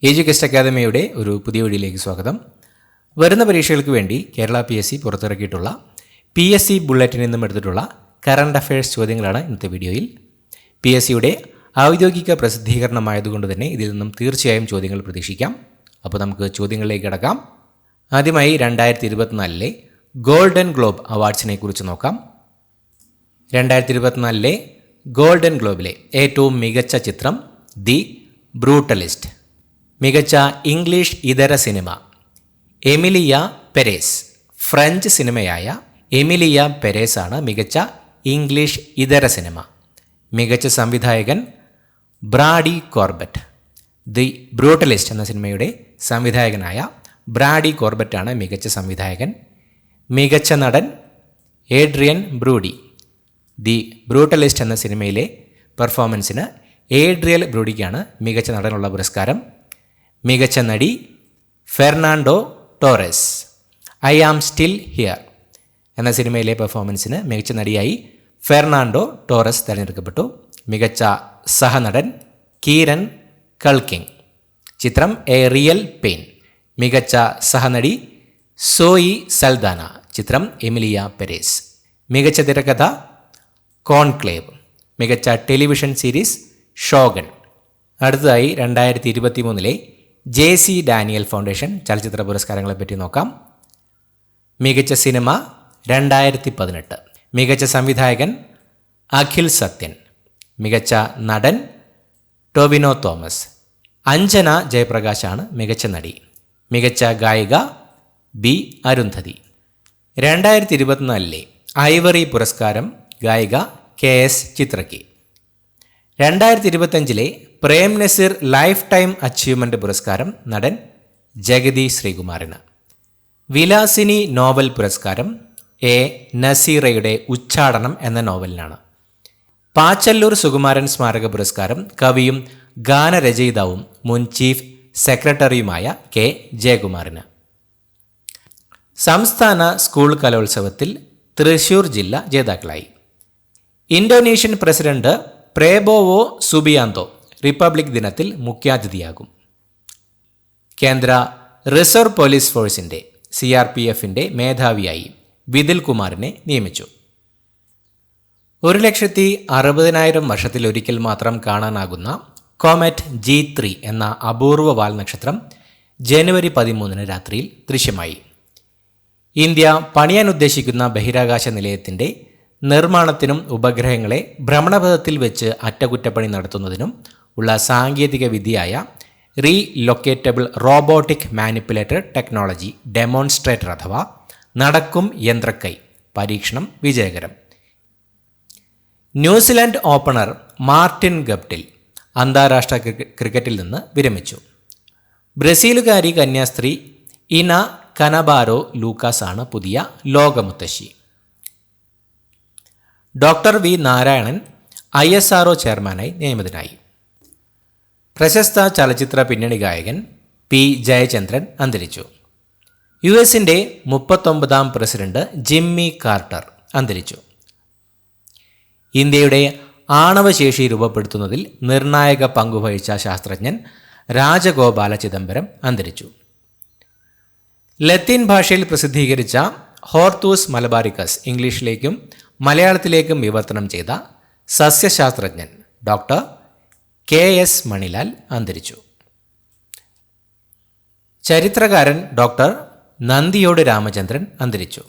എജ്യൂകെസ്റ്റ് അക്കാദമിയുടെ ഒരു പുതിയ വീഡിയോയിലേക്ക് സ്വാഗതം. വരുന്ന പരീക്ഷകൾക്ക് വേണ്ടി കേരള PSC പുറത്തിറക്കിയിട്ടുള്ള PSC ബുള്ളറ്റിനിൽ നിന്നും എടുത്തിട്ടുള്ള കറണ്ട് അഫയേഴ്സ് ചോദ്യങ്ങളാണ് ഇന്നത്തെ വീഡിയോയിൽ. PSCയുടെ ഔദ്യോഗിക പ്രസിദ്ധീകരണമായതുകൊണ്ട് തന്നെ ഇതിൽ നിന്നും തീർച്ചയായും ചോദ്യങ്ങൾ പ്രതീക്ഷിക്കാം. അപ്പോൾ നമുക്ക് ചോദ്യങ്ങളിലേക്ക് കടക്കാം. ആദ്യമായി 2024 ഗോൾഡൻ ഗ്ലോബ് അവാർഡ്സിനെ കുറിച്ച് നോക്കാം. 2024 ഗോൾഡൻ ഗ്ലോബിലെ ഏറ്റവും മികച്ച ചിത്രം ദി ബ്രൂട്ടലിസ്റ്റ്. മികച്ച ഇംഗ്ലീഷ് ഇതര സിനിമ എമിലിയ പെരേസ്. ഫ്രഞ്ച് സിനിമയായ എമിലിയ പെരേസ് ആണ് മികച്ച ഇംഗ്ലീഷ് ഇതര സിനിമ. മികച്ച സംവിധായകൻ ബ്രാഡി കോർബറ്റ്. ദി ബ്രൂട്ടലിസ്റ്റ് എന്ന സിനിമയുടെ സംവിധായകനായ ബ്രാഡി കോർബറ്റാണ് മികച്ച സംവിധായകൻ. മികച്ച നടൻ ഏഡ്രിയൻ ബ്രൂഡി. ദി ബ്രൂട്ടലിസ്റ്റ് എന്ന സിനിമയിലെ പെർഫോമൻസിന് ഏഡ്രിയൽ ബ്രൂഡിക്കാണ് മികച്ച നടനുള്ള പുരസ്കാരം. മികച്ച നടി Fernando Torres. I am still here എന്ന സിനിമയിലെ പെർഫോമൻസിന് മികച്ച നടിയായി ഫെർണാണ്ടോ ടോറസ് തിരഞ്ഞെടുക്കപ്പെട്ടു. മികച്ച സഹനടൻ കീരൻ കൾക്കിങ്. ചിത്രം എ റിയൽ പെയിൻ. മികച്ച സഹനടി സോയി സൽദാന. ചിത്രം എമിലിയ പെരേസ്. മികച്ച തിരക്കഥ കോൺക്ലേവ്. മികച്ച ടെലിവിഷൻ സീരീസ് ഷോഗൻ. അടുത്തതായി 2023 JC ഡാനിയൽ ഫൗണ്ടേഷൻ ചലച്ചിത്ര പുരസ്കാരങ്ങളെപ്പറ്റി നോക്കാം. മികച്ച സിനിമ 2018. മികച്ച സംവിധായകൻ അഖിൽ സത്യൻ. മികച്ച നടൻ ടൊവിനോ തോമസ്. അഞ്ജന ജയപ്രകാശാണ് മികച്ച നടി. മികച്ച ഗായിക ബി അരുന്ധതി. 2024 ഐവറി പുരസ്കാരം ഗായിക KS ചിത്രയ്ക്ക്. 2025 Prem Nazir lifetime achievement പുരസ്കാരം നടൻ ജഗതി ശ്രീകുമാറിന്. വിലാസിനി നോവൽ പുരസ്കാരം A നസീറയുടെ ഉച്ചാടനം എന്ന നോവലിനാണ്. പാച്ചല്ലൂർ സുകുമാരൻ സ്മാരക പുരസ്കാരം കവിയും ഗാനരചയിതാവും മുൻ ചീഫ് സെക്രട്ടറിയുമായ K ജയകുമാറിന്. സംസ്ഥാന സ്കൂൾ കലോത്സവത്തിൽ തൃശൂർ ജില്ല ജേതാക്കളായി. ഇന്തോനേഷ്യൻ പ്രസിഡന്റ് പ്രേബോവോ സുബിയാന്തോ റിപ്പബ്ലിക് ദിനത്തിൽ മുഖ്യാതിഥിയാകും. കേന്ദ്ര റിസർവ് പോലീസ് ഫോഴ്സിൻ്റെ CRPFൻ്റെ മേധാവിയായി വിതിൽ കുമാറിനെ നിയമിച്ചു. 1,60,60,000 വർഷത്തിലൊരിക്കൽ മാത്രം കാണാനാകുന്ന കോമറ്റ് G3 എന്ന അപൂർവ വാൽ നക്ഷത്രം ജനുവരി 13 രാത്രിയിൽ ദൃശ്യമായി. ഇന്ത്യ പണിയാൻ ഉദ്ദേശിക്കുന്ന ബഹിരാകാശ നിലയത്തിൻ്റെ നിർമ്മാണത്തിനും ഉപഗ്രഹങ്ങളെ ഭ്രമണപഥത്തിൽ വെച്ച് അറ്റകുറ്റപ്പണി നടത്തുന്നതിനും ഉള്ള സാങ്കേതിക വിദ്യയായ relocatable robotic manipulator technology demonstrator അഥവാ നടക്കും യന്ത്രക്കൈ പരീക്ഷണം വിജയകരം. ന്യൂസിലാൻഡ് ഓപ്പണർ മാർട്ടിൻ ഗപ്റ്റിൽ അന്താരാഷ്ട്ര ക്രിക്കറ്റിൽ നിന്ന് വിരമിച്ചു. ബ്രസീലുകാരി കന്യാസ്ത്രീ ഇന കനബാരോ ലൂക്കാസ് ആണ് പുതിയ ലോകമുത്തശ്ശി. ഡോക്ടർ വി നാരായണൻ ISRO ചെയർമാനായി നിയമിതനായി. പ്രശസ്ത ചലച്ചിത്ര പിന്നണി ഗായകൻ P ജയചന്ദ്രൻ അന്തരിച്ചു. US-ന്റെ 39ാം പ്രസിഡന്റ് ജിമ്മി കാർട്ടർ അന്തരിച്ചു. ഇന്ത്യയുടെ ആണവശേഷി രൂപപ്പെടുത്തുന്നതിൽ നിർണായക പങ്കുവഹിച്ച ശാസ്ത്രജ്ഞൻ രാജഗോപാല ചിദംബരം അന്തരിച്ചു. ലത്തീൻ ഭാഷയിൽ പ്രസിദ്ധീകരിച്ച ഹോർത്തൂസ് മലബാറിക്കസ് ഇംഗ്ലീഷിലേക്കും മലയാളത്തിലേക്കും വിവർത്തനം ചെയ്ത സസ്യശാസ്ത്രജ്ഞൻ ഡോക്ടർ KS മണിലാൽ അന്തരിച്ചു. ചരിത്രകാരൻ ഡോക്ടർ നന്ദിയോട് രാമചന്ദ്രൻ അന്തരിച്ചു.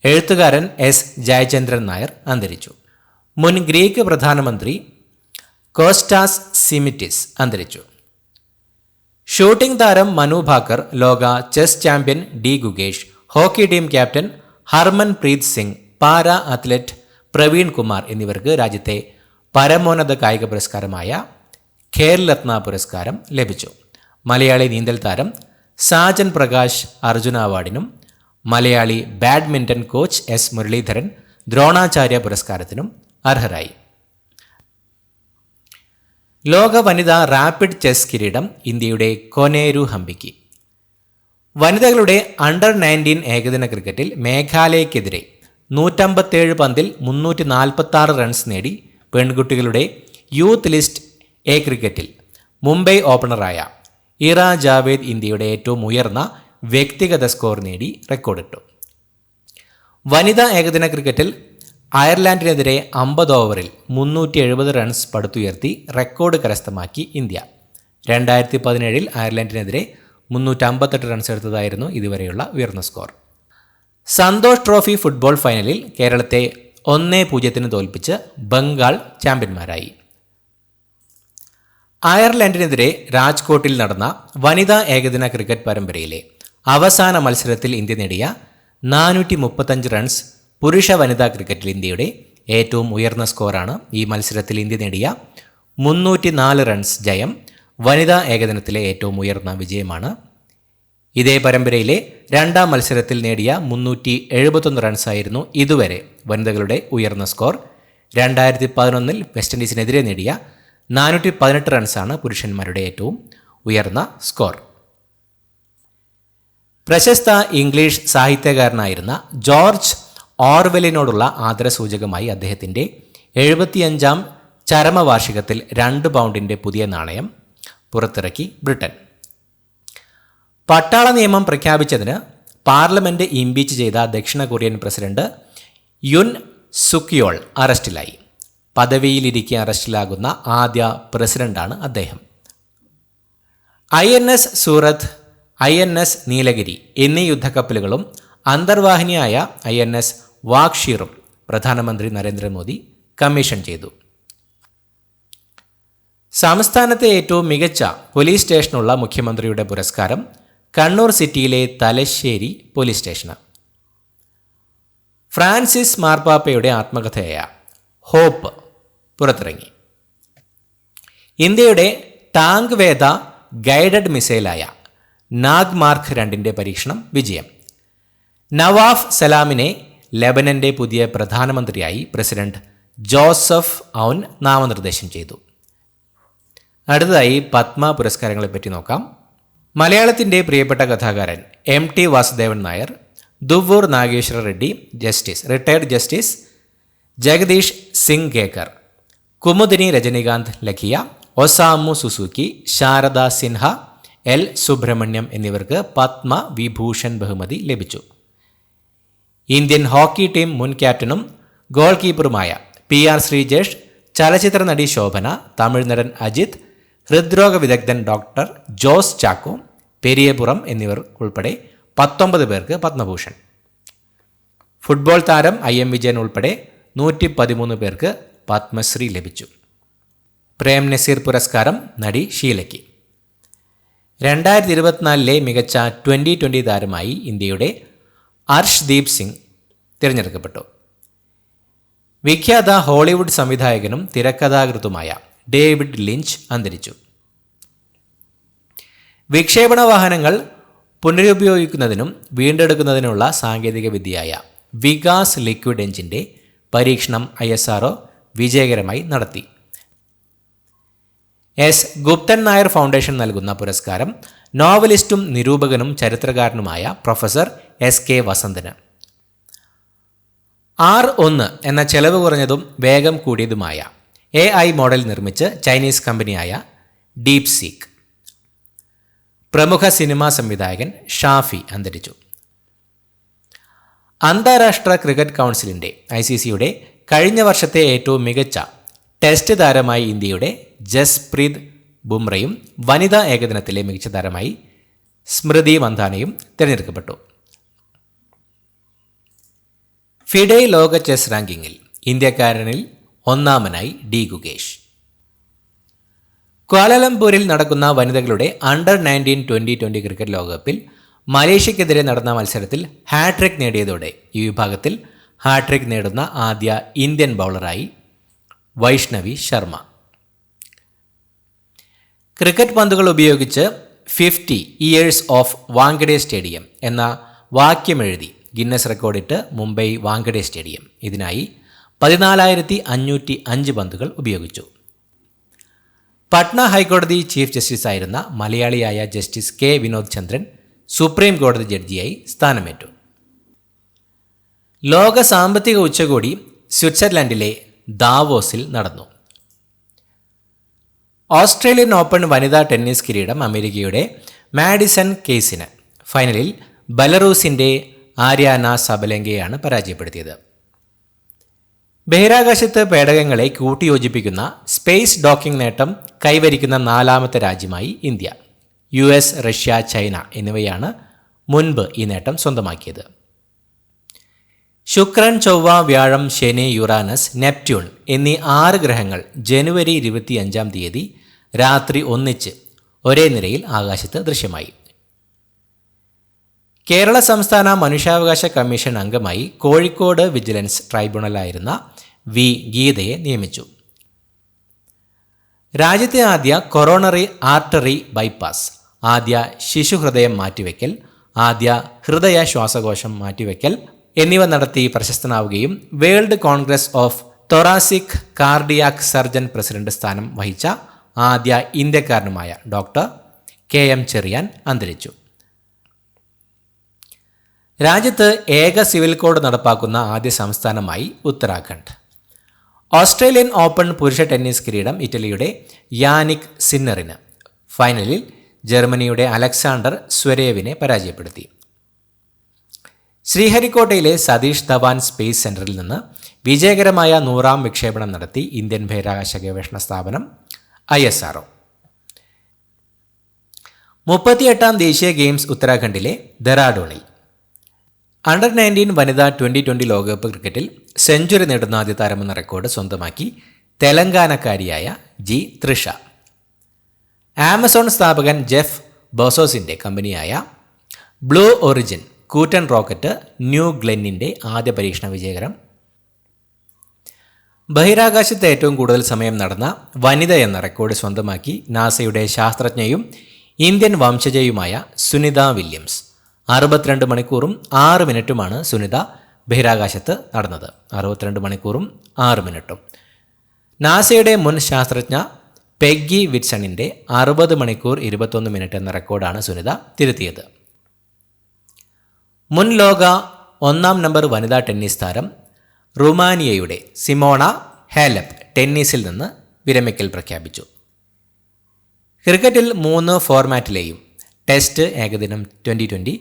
എഴുത്തുകാരൻ S ജയചന്ദ്രൻ നായർ അന്തരിച്ചു. മുൻ ഗ്രീക്ക് പ്രധാനമന്ത്രി കോസ്റ്റാസ് സിമിറ്റിസ് അന്തരിച്ചു. ഷൂട്ടിംഗ് താരം മനു ഭാക്കർ, ലോക chess champion D Gukesh, hockey team captain Harman Preet Singh, para athlete Praveen Kumar എന്നിവർക്ക് രാജ്യത്തെ പരമോന്നത കായിക പുരസ്കാരമായ ഖേൽരത്ന പുരസ്കാരം ലഭിച്ചു. മലയാളി നീന്തൽ താരം സാജൻ പ്രകാശ് അർജുന അവാർഡിനും Malayali badminton coach S Muralidharan Dronacharya പുരസ്കാരത്തിനും അർഹരായി. ലോക വനിതാ റാപ്പിഡ് ചെസ് കിരീടം ഇന്ത്യയുടെ കൊനേരു ഹംപിക്ക്. വനിതകളുടെ അണ്ടർ 19 ഏകദിന ക്രിക്കറ്റിൽ മേഘാലയക്കെതിരെ 157 പന്തിൽ 346 റൺസ് നേടി പെൺകുട്ടികളുടെ യൂത്ത് ലിസ്റ്റ് A ക്രിക്കറ്റിൽ മുംബൈ ഓപ്പണറായ ഇറ ജാവേദ് ഇന്ത്യയുടെ ഏറ്റവും ഉയർന്ന വ്യക്തിഗത സ്കോർ നേടി റെക്കോർഡിട്ടു. വനിതാ ഏകദിന ക്രിക്കറ്റിൽ അയർലാൻഡിനെതിരെ 50 ഓവറിൽ 370 റൺസ് പടുത്തുയർത്തി റെക്കോർഡ് കരസ്ഥമാക്കി ഇന്ത്യ. 2017 അയർലൻഡിനെതിരെ 358 റൺസ് എടുത്തതായിരുന്നു ഇതുവരെയുള്ള ഉയർന്ന സ്കോർ. സന്തോഷ് ട്രോഫി ഫുട്ബോൾ ഫൈനലിൽ കേരളത്തെ 1-0 തോൽപ്പിച്ച് ബംഗാൾ ചാമ്പ്യന്മാരായി. അയർലൻഡിനെതിരെ രാജ്കോട്ടിൽ നടന്ന വനിതാ ഏകദിന ക്രിക്കറ്റ് പരമ്പരയിലെ അവസാന മത്സരത്തിൽ ഇന്ത്യ നേടിയ 435 റൺസ് പുരുഷ വനിതാ ക്രിക്കറ്റിൽ ഇന്ത്യയുടെ ഏറ്റവും ഉയർന്ന സ്കോറാണ്. ഈ മത്സരത്തിൽ ഇന്ത്യ നേടിയ 304 റൺസ് ജയം വനിതാ ഏകദിനത്തിലെ ഏറ്റവും ഉയർന്ന വിജയമാണ്. ഇതേ പരമ്പരയിലെ രണ്ടാം മത്സരത്തിൽ നേടിയ 371 റൺസായിരുന്നു ഇതുവരെ വനിതകളുടെ ഉയർന്ന സ്കോർ. 2011 വെസ്റ്റ് ഇൻഡീസിനെതിരെ നേടിയ 418 റൺസാണ് പുരുഷന്മാരുടെ ഏറ്റവും ഉയർന്ന സ്കോർ. പ്രശസ്ത ഇംഗ്ലീഷ് സാഹിത്യകാരനായിരുന്ന ജോർജ് ഓർവെലിനോടുള്ള ആദരസൂചകമായി അദ്ദേഹത്തിൻ്റെ 75ാം ചരമവാർഷികത്തിൽ 2 പൗണ്ടിൻ്റെ പുതിയ നാണയം പുറത്തിറക്കി ബ്രിട്ടൻ. പട്ടാള നിയമം പ്രഖ്യാപിച്ചതിന് പാർലമെൻറ്റ് ഇംപീച്ച് ചെയ്ത ദക്ഷിണ കൊറിയൻ പ്രസിഡന്റ് യുൻ സുക്യോൾ അറസ്റ്റിലായി. പദവിയിലിരിക്കെ അറസ്റ്റിലാകുന്ന ആദ്യ പ്രസിഡന്റാണ് അദ്ദേഹം. INS സൂറത്ത്, INS നീലഗിരി എന്നീ യുദ്ധക്കപ്പലുകളും അന്തർവാഹിനിയായ INS വാഗ്ഷീറും പ്രധാനമന്ത്രി നരേന്ദ്രമോദി കമ്മീഷൻ ചെയ്തു. സംസ്ഥാനത്തെ ഏറ്റവും മികച്ച പോലീസ് സ്റ്റേഷനുള്ള മുഖ്യമന്ത്രിയുടെ പുരസ്കാരം കണ്ണൂർ സിറ്റിയിലെ തലശ്ശേരി പോലീസ് സ്റ്റേഷന്. ഫ്രാൻസിസ് മാർപ്പാപ്പയുടെ ആത്മകഥയായ ഹോപ്പ് പുറത്തിറങ്ങി. ഇന്ത്യയുടെ ടാങ്ക് വേദ ഗൈഡഡ് മിസൈലായ നാഗ് മാർക്ക് 2ന്റെ പരീക്ഷണം വിജയം. നവാഫ് സലാമിനെ ലെബനന്റെ പുതിയ പ്രധാനമന്ത്രിയായി പ്രസിഡന്റ് ജോസഫ് ഔൻ നാമനിർദ്ദേശം ചെയ്തു. അടുത്തതായി പത്മ പുരസ്കാരങ്ങളെപ്പറ്റി നോക്കാം. മലയാളത്തിൻ്റെ പ്രിയപ്പെട്ട കഥാകാരൻ MT Vasudevan Nair, Duvvur Nageswara Reddy justice, retired justice Jagdish Singh Khehar, Kumudini Rajnikant Lakhia, Osamu Suzuki, Sharda Sinha, L Subramaniam എന്നിവർക്ക് പത്മ വിഭൂഷൺ ബഹുമതി ലഭിച്ചു. ഇന്ത്യൻ ഹോക്കി ടീം മുൻ ക്യാപ്റ്റനും ഗോൾ കീപ്പറുമായ PR ശ്രീജേഷ്, ചലച്ചിത്ര നടി ശോഭന, തമിഴ് നടൻ അജിത്, ഹൃദ്രോഗ വിദഗ്ധൻ ഡോക്ടർ ജോസ് ചാക്കോ, പെരിയപുറം എന്നിവർ ഉൾപ്പെടെ 19 പേർക്ക് പത്മഭൂഷൺ. ഫുട്ബോൾ താരം IM വിജയൻ ഉൾപ്പെടെ 113 പേർക്ക് പത്മശ്രീ ലഭിച്ചു. പ്രേം നസീർ പുരസ്കാരം നടി ഷീലയ്ക്ക്. 2024 മികച്ച 2020 താരമായി ഇന്ത്യയുടെ അർഷ്ദീപ് സിംഗ് തിരഞ്ഞെടുക്കപ്പെട്ടു. വിഖ്യാത ഹോളിവുഡ് സംവിധായകനും തിരക്കഥാകൃത്തുമായ ഡേവിഡ് ലിഞ്ച് അന്തരിച്ചു. വിക്ഷേപണ വാഹനങ്ങൾ പുനരുപയോഗിക്കുന്നതിനും വീണ്ടെടുക്കുന്നതിനുള്ള സാങ്കേതിക വിദ്യയായ വികാസ് ലിക്വിഡ് എഞ്ചിൻ്റെ പരീക്ഷണം ISRO വിജയകരമായി നടത്തി. S ഗുപ്തൻ നായർ ഫൗണ്ടേഷൻ നൽകുന്ന പുരസ്കാരം നോവലിസ്റ്റും നിരൂപകനും ചരിത്രകാരനുമായ പ്രൊഫസർ SK വസന്തന്. R1 എന്ന ചെലവ് കുറഞ്ഞതും വേഗം കൂടിയതുമായ AI മോഡൽ നിർമ്മിച്ച് ചൈനീസ് കമ്പനിയായ ഡീപ് സീക്ക്. പ്രമുഖ സിനിമാ സംവിധായകൻ ഷാഫി അന്തരിച്ചു. അന്താരാഷ്ട്ര ക്രിക്കറ്റ് കൗൺസിലിൻ്റെ ICCയുടെ കഴിഞ്ഞ വർഷത്തെ ഏറ്റവും മികച്ച ടെസ്റ്റ് താരമായി ഇന്ത്യയുടെ ജസ്പ്രീത് ബുംറയും വനിതാ ഏകദിനത്തിലെ മികച്ച താരമായി സ്മൃതി മന്ദാനയും തിരഞ്ഞെടുക്കപ്പെട്ടു. ഫിഡെ ലോക ചെസ് റാങ്കിങ്ങിൽ ഇന്ത്യക്കാരനിൽ ഒന്നാമനായി D ഗുകേഷ്. ക്വാലാലംപൂരിൽ നടക്കുന്ന വനിതകളുടെ അണ്ടർ 19 2020 ക്രിക്കറ്റ് ലോകകപ്പിൽ മലേഷ്യക്കെതിരെ നടന്ന മത്സരത്തിൽ ഹാട്രിക് നേടിയതോടെ ഈ വിഭാഗത്തിൽ ഹാട്രിക് നേടുന്ന ആദ്യ ഇന്ത്യൻ ബൗളറായി വൈഷ്ണവി ശർമ്മ. ക്രിക്കറ്റ് പന്തുകൾ ഉപയോഗിച്ച് 50 ഇയേഴ്സ് ഓഫ് വാങ്കഡെ സ്റ്റേഡിയം എന്ന വാക്യമെഴുതി ഗിന്നസ് റെക്കോർഡിട്ട് മുംബൈ വാങ്കഡെ സ്റ്റേഡിയം ഇതിനായി 14,505 പന്തുകൾ ഉപയോഗിച്ചു. പട്ന ഹൈക്കോടതി ചീഫ് ജസ്റ്റിസായിരുന്ന മലയാളിയായ ജസ്റ്റിസ് K വിനോദ് ചന്ദ്രൻ സുപ്രീം കോടതി ജഡ്ജിയായി സ്ഥാനമേറ്റു. ലോക സാമ്പത്തിക ഉച്ചകോടി സ്വിറ്റ്സർലൻഡിലെ ദാവോസിൽ നടന്നു. ഓസ്ട്രേലിയൻ ഓപ്പൺ വനിതാ ടെന്നീസ് കിരീടം അമേരിക്കയുടെ മാഡിസൺ കീസിന്. ഫൈനലിൽ ബെലറൂസിൻ്റെ ആര്യാന സബലെങ്കയെയാണ് പരാജയപ്പെടുത്തിയത്. ബഹിരാകാശത്ത് പേടകങ്ങളെ കൂട്ടിയോജിപ്പിക്കുന്ന സ്പേസ് ഡോക്കിംഗ് നേട്ടം കൈവരിക്കുന്ന 4ാമത്തെ രാജ്യമായി ഇന്ത്യ. US, റഷ്യ, ചൈന എന്നിവയാണ് മുൻപ് ഈ നേട്ടം സ്വന്തമാക്കിയത്. ശുക്രൻ, ചൊവ്വ, വ്യാഴം, ശനി, യുറാനസ്, നെപ്റ്റ്യൂൺ എന്നീ 6 ഗ്രഹങ്ങൾ ജനുവരി 25 രാത്രി ഒന്നിച്ച് ഒരേ നിരയിൽ ആകാശത്ത് ദൃശ്യമായി. കേരള സംസ്ഥാന മനുഷ്യാവകാശ കമ്മീഷൻ അംഗമായി കോഴിക്കോട് വിജിലൻസ് ട്രൈബ്യൂണലായിരുന്ന വി. ഗീതയെ നിയമിച്ചു. രാജ്യത്തെ ആദ്യ കൊറോണറി ആർട്ടറി ബൈപ്പാസ്, ആദ്യ ശിശുഹൃദയം മാറ്റിവെക്കൽ, ആദ്യ ഹൃദയ ശ്വാസകോശം മാറ്റിവെക്കൽ എന്നിവ നടത്തി പ്രശസ്തനാവുകയും world congress of thoracic cardiac surgeon president സ്ഥാനം വഹിച്ച ആദ്യ ഇന്ത്യക്കാരനുമായ ഡോക്ടർ KM ചെറിയാൻ അന്തരിച്ചു. രാജ്യത്ത് ഏക സിവിൽ കോഡ് നടപ്പാക്കുന്ന ആദ്യ സംസ്ഥാനമായി ഉത്തരാഖണ്ഡ്. ഓസ്ട്രേലിയൻ ഓപ്പൺ പുരുഷ ടെന്നീസ് കിരീടം ഇറ്റലിയുടെ യാനിക് സിന്നറിന്. ഫൈനലിൽ ജർമ്മനിയുടെ അലക്സാണ്ടർ സ്വരേവിനെ പരാജയപ്പെടുത്തി. ശ്രീഹരിക്കോട്ടയിലെ സതീഷ് ധവാൻ സ്പേസ് സെന്ററിൽ നിന്ന് വിജയകരമായ 100ാം വിക്ഷേപണം നടത്തി ഇന്ത്യൻ ബഹിരാകാശ ഗവേഷണ സ്ഥാപനം ISRO. 38ാം ദേശീയ ഗെയിംസ് ഉത്തരാഖണ്ഡിലെ ദെറാഡൂണിൽ. അണ്ടർ 19 വനിതാ 2020 ലോകകപ്പ് ക്രിക്കറ്റിൽ സെഞ്ചുറി നേടുന്ന ആദ്യ താരമെന്ന റെക്കോർഡ് സ്വന്തമാക്കി തെലങ്കാനക്കാരിയായ ജി. തൃഷ. ആമസോൺ സ്ഥാപകൻ ജെഫ് ബോസോസിൻ്റെ കമ്പനിയായ ബ്ലൂ ഒറിജിൻ കൂറ്റൻ റോക്കറ്റ് ന്യൂ ഗ്ലെന്നിൻ്റെ ആദ്യ പരീക്ഷണ വിജയകരം. ബഹിരാകാശത്ത് ഏറ്റവും കൂടുതൽ സമയം നടന്ന വനിത എന്ന റെക്കോർഡ് സ്വന്തമാക്കി നാസയുടെ ശാസ്ത്രജ്ഞയും ഇന്ത്യൻ വംശജയുമായ സുനിത വില്യംസ്. 62 മണിക്കൂറും 6 മിനിറ്റുമാണ് സുനിത ബഹിരാകാശത്ത് നടന്നത്. 62 മണിക്കൂറും 6 മിനിറ്റും. നാസയുടെ മുൻ ശാസ്ത്രജ്ഞ പെഗ്ഗി വിറ്റ്സണിൻ്റെ 60 മണിക്കൂർ 21 മിനിറ്റ് എന്ന റെക്കോർഡാണ് സുനിത തിരുത്തിയത്. മുൻ ലോക 1ാം നമ്പർ വനിതാ ടെന്നീസ് താരം റുമാനിയയുടെ സിമോണ ഹാലെപ്പ് ടെന്നീസിൽ നിന്ന് വിരമിക്കൽ പ്രഖ്യാപിച്ചു. ക്രിക്കറ്റിൽ 3 ഫോർമാറ്റിലെയും ടെസ്റ്റ്, ഏകദിനം, 2020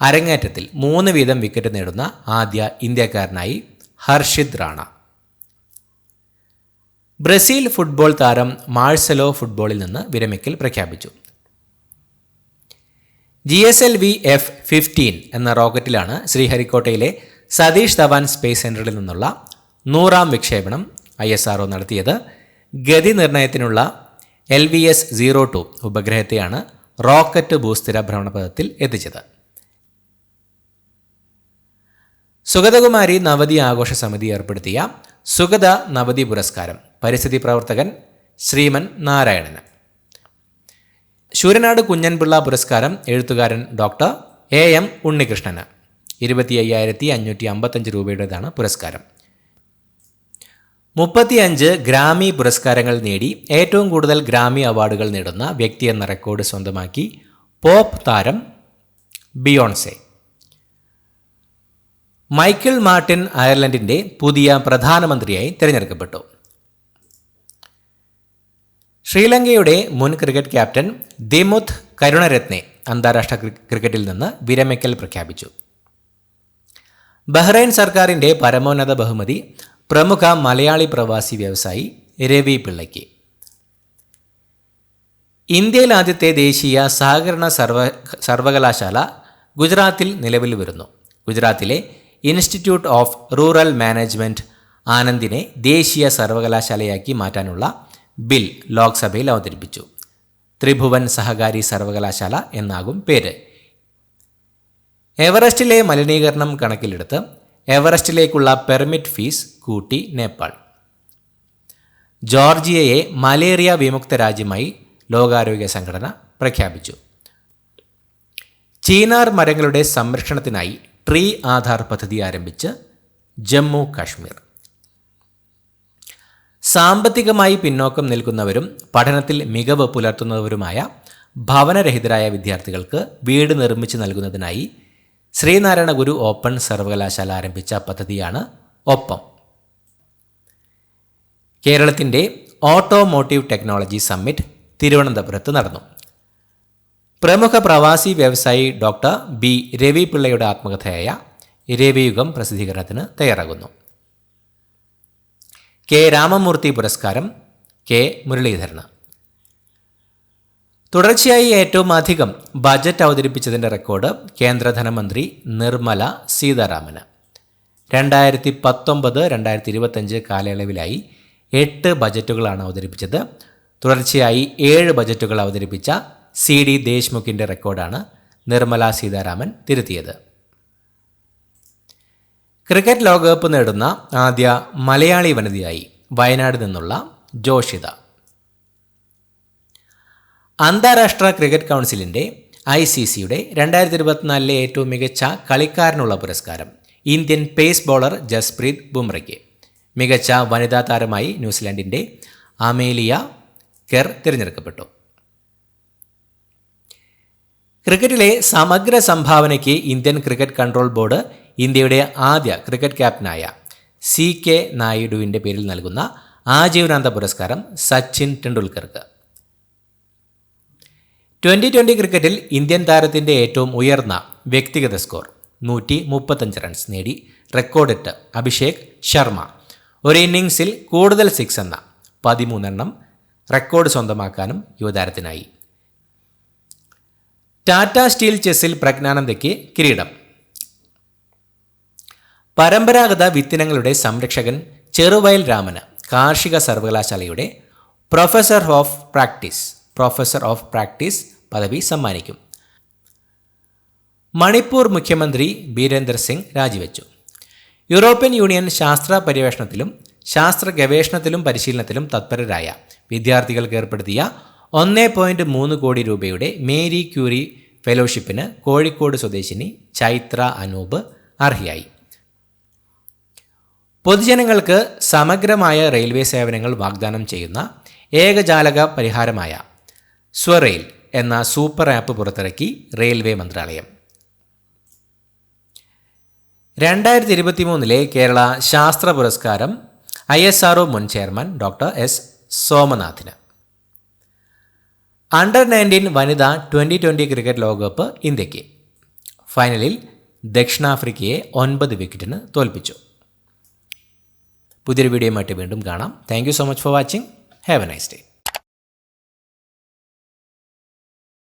അരങ്ങേറ്റത്തിൽ 3 വീതം വിക്കറ്റ് നേടുന്ന ആദ്യ ഇന്ത്യക്കാരനായി ഹർഷിത് റാണ. ബ്രസീൽ ഫുട്ബോൾ താരം മാഴ്സലോ ഫുട്ബോളിൽ നിന്ന് വിരമിക്കൽ പ്രഖ്യാപിച്ചു. GSLV F-15 എന്ന റോക്കറ്റിലാണ് ശ്രീഹരിക്കോട്ടയിലെ സതീഷ് ധവാൻ സ്പേസ് സെന്ററിൽ നിന്നുള്ള 100ാം വിക്ഷേപണം ISRO നടത്തിയത്. ഗതി നിർണയത്തിനുള്ള LVS-02 ഉപഗ്രഹത്തെയാണ് റോക്കറ്റ് ഭൂസ്ഥിര ഭ്രമണപഥത്തിൽ എത്തിച്ചത്. സുഗതകുമാരി നവതി ആഘോഷ സമിതി ഏർപ്പെടുത്തിയ സുഗത നവതി പുരസ്കാരം പരിസ്ഥിതി പ്രവർത്തകൻ ശ്രീമൻ നാരായണന്. ശൂരനാട് കുഞ്ഞൻപിള്ള പുരസ്കാരം എഴുത്തുകാരൻ ഡോക്ടർ AM ഉണ്ണികൃഷ്ണന്. 25,555 രൂപയുടേതാണ് പുരസ്കാരം. 35 ഗ്രാമി പുരസ്കാരങ്ങൾ നേടി ഏറ്റവും കൂടുതൽ ഗ്രാമി അവാർഡുകൾ നേടുന്ന വ്യക്തി എന്ന റെക്കോർഡ് സ്വന്തമാക്കി പോപ്പ് താരം ബിയോൺസെ. മൈക്കിൾ മാർട്ടിൻ അയർലൻഡിൻ്റെ പുതിയ പ്രധാനമന്ത്രിയായി തിരഞ്ഞെടുക്കപ്പെട്ടു. ശ്രീലങ്കയുടെ മുൻ ക്രിക്കറ്റ് ക്യാപ്റ്റൻ ദിമുത്ത് കരുണരത്നെ അന്താരാഷ്ട്ര ക്രിക്കറ്റിൽ നിന്ന് വിരമിക്കൽ പ്രഖ്യാപിച്ചു. ബഹ്റൈൻ സർക്കാരിൻ്റെ പരമോന്നത ബഹുമതി പ്രമുഖ മലയാളി പ്രവാസി വ്യവസായി രവി പിള്ളയ്ക്ക്. ഇന്ത്യയിൽ ആദ്യത്തെ ദേശീയ സഹകരണ സർവകലാശാല ഗുജറാത്തിൽ നിലവിൽ വരുന്നു. ഗുജറാത്തിലെ ഇൻസ്റ്റിറ്റ്യൂട്ട് ഓഫ് റൂറൽ മാനേജ്മെൻറ്റ് ആനന്ദിനെ ദേശീയ സർവകലാശാലയാക്കി മാറ്റാനുള്ള ബിൽ ലോക്സഭയിൽ അവതരിപ്പിച്ചു. ത്രിഭുവൻ സഹകാരി സർവകലാശാല എന്നാകും പേര്. എവറസ്റ്റിലെ മലിനീകരണം കണക്കിലെടുത്ത് എവറസ്റ്റിലേക്കുള്ള പെർമിറ്റ് ഫീസ് കൂട്ടി നേപ്പാൾ. ജോർജിയയെ മലേറിയ വിമുക്ത രാജ്യമായി ലോകാരോഗ്യ സംഘടന പ്രഖ്യാപിച്ചു. ചീനാർ മരങ്ങളുടെ സംരക്ഷണത്തിനായി ട്രീ ആധാർ പദ്ധതി ആരംഭിച്ച് ജമ്മു കാശ്മീർ. സാമ്പത്തികമായി പിന്നോക്കം നിൽക്കുന്നവരും പഠനത്തിൽ മികവ് പുലർത്തുന്നവരുമായ ഭവനരഹിതരായ വിദ്യാർത്ഥികൾക്ക് വീട് നിർമ്മിച്ചു നൽകുന്നതിനായി ശ്രീനാരായണ ഗുരു ഓപ്പൺ സർവകലാശാല ആരംഭിച്ച പദ്ധതിയാണ് ഒപ്പം. കേരളത്തിൻ്റെ ഓട്ടോമോട്ടീവ് ടെക്നോളജി സമ്മിറ്റ് തിരുവനന്തപുരത്ത് നടന്നു. പ്രമുഖ പ്രവാസി വ്യവസായി ഡോക്ടർ ബി രവി പിള്ളയുടെ ആത്മകഥയായ രവിയുഗം പ്രസിദ്ധീകരണത്തിന് തയ്യാറാകുന്നു. കെ രാമമൂർത്തി പുരസ്കാരം കെ മുരളീധരന്. തുടർച്ചയായി ഏറ്റവും അധികം ബജറ്റ് അവതരിപ്പിച്ചതിൻ്റെ റെക്കോർഡ് കേന്ദ്ര ധനമന്ത്രി നിർമ്മല സീതാരാമന്. 2019-2025 കാലയളവിലായി 8 ബജറ്റുകളാണ് അവതരിപ്പിച്ചത്. തുടർച്ചയായി 7 ബജറ്റുകൾ അവതരിപ്പിച്ച CD ദേശ്മുഖിൻ്റെ റെക്കോർഡാണ് നിർമ്മല സീതാരാമൻ തിരുത്തിയത്. ക്രിക്കറ്റ് ലോകകപ്പ് നേടുന്ന ആദ്യ മലയാളി വനിതയായി വയനാട് നിന്നുള്ള ജോഷിത. അന്താരാഷ്ട്ര ക്രിക്കറ്റ് കൗൺസിലിൻ്റെ ICCയുടെ 2024 ഏറ്റവും മികച്ച കളിക്കാരനുള്ള പുരസ്കാരം ഇന്ത്യൻ പേസ് ബോളർ ജസ്പ്രീത് ബുംറയ്ക്ക്. മികച്ച വനിതാ താരമായി ന്യൂസിലാൻഡിൻ്റെ അമേലിയ കെർ തിരഞ്ഞെടുക്കപ്പെട്ടു. ക്രിക്കറ്റിലെ സമഗ്ര സംഭാവനയ്ക്ക് ഇന്ത്യൻ ക്രിക്കറ്റ് കൺട്രോൾ ബോർഡ് ഇന്ത്യയുടെ ആദ്യ ക്രിക്കറ്റ് ക്യാപ്റ്റനായ CK നായിഡുവിൻ്റെ പേരിൽ നൽകുന്ന ആജീവനാന്ത പുരസ്കാരം സച്ചിൻ ടെണ്ടുൽക്കർക്ക്. 2020 ക്രിക്കറ്റിൽ ഇന്ത്യൻ താരത്തിൻ്റെ ഏറ്റവും ഉയർന്ന വ്യക്തിഗത സ്കോർ 135 റൺസ് നേടി റെക്കോർഡിട്ട് അഭിഷേക് ശർമ്മ ഒരു ഇന്നിംഗ്സിൽ കൂടുതൽ 6 എന്ന 13 റെക്കോർഡ് സ്വന്തമാക്കാനും യുവതാരത്തിനായി. ടാറ്റ സ്റ്റീൽ ചെസ്സിൽ പ്രജ്ഞാനന്ദയ്ക്ക് കിരീടം. പരമ്പരാഗത വിത്തിനങ്ങളുടെ സംരക്ഷകൻ ചെറുവയൽ രാമന് കാർഷിക സർവകലാശാലയുടെ പ്രൊഫസർ ഓഫ് പ്രാക്ടീസ് പദവി സമ്മാനിക്കും. മണിപ്പൂർ മുഖ്യമന്ത്രി ബീരേന്ദർ സിംഗ് രാജിവെച്ചു. യൂറോപ്യൻ യൂണിയൻ ശാസ്ത്ര പര്യവേഷണത്തിലും ശാസ്ത്ര ഗവേഷണത്തിലും പരിശീലനത്തിലും തത്പരരായ വിദ്യാർത്ഥികൾക്ക് ഏർപ്പെടുത്തിയ 1.3 കോടി രൂപയുടെ മേരി ക്യൂറി ഫെലോഷിപ്പിന് കോഴിക്കോട് സ്വദേശിനി ചൈത്ര അനൂപ് അർഹയായി. പൊതുജനങ്ങൾക്ക് സമഗ്രമായ റെയിൽവേ സേവനങ്ങൾ വാഗ്ദാനം ചെയ്യുന്ന ഏകജാലക പരിഹാരമായ സ്വറെയിൽ എന്ന സൂപ്പർ ആപ്പ് പുറത്തിറക്കി റെയിൽവേ മന്ത്രാലയം. 2023 കേരള ശാസ്ത്ര പുരസ്കാരം ISRO മുൻ ചെയർമാൻ ഡോക്ടർ S സോമനാഥിന്. അണ്ടർ-19 വനിതാ 2020 ക്രിക്കറ്റ് ലോകകപ്പ് ഇന്ത്യക്ക്. ഫൈനലിൽ ദക്ഷിണാഫ്രിക്കയെ 9 വിക്കറ്റിന് തോൽപ്പിച്ചു. പുതിയൊരു വീഡിയോയുമായിട്ട് വീണ്ടും കാണാം. Thank you so much for watching. Have A nice day.